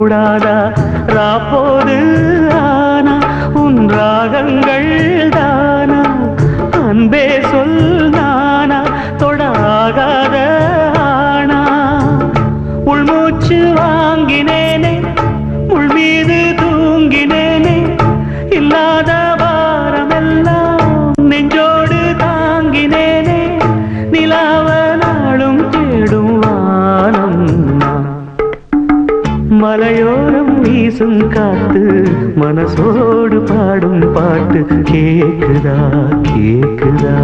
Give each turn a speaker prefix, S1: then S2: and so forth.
S1: கூடாதா ராப்போது ஆனா உன் ராகங்கள் தானா அன்பே சொல் நானா தொடாகாத ஆனா உள்மூச்சு வாங்கினேனே உள் மீது தூங்கினேனே இல்லாத வாரமெல்லாம் நெஞ்சோடு தாங்கினேனே நிலாவ நாளும் தேடும் வானம் மலையோரம் வீசும் காத்து மனசோடு பாடும் பாட்டு கேக்குதா கேக்குதா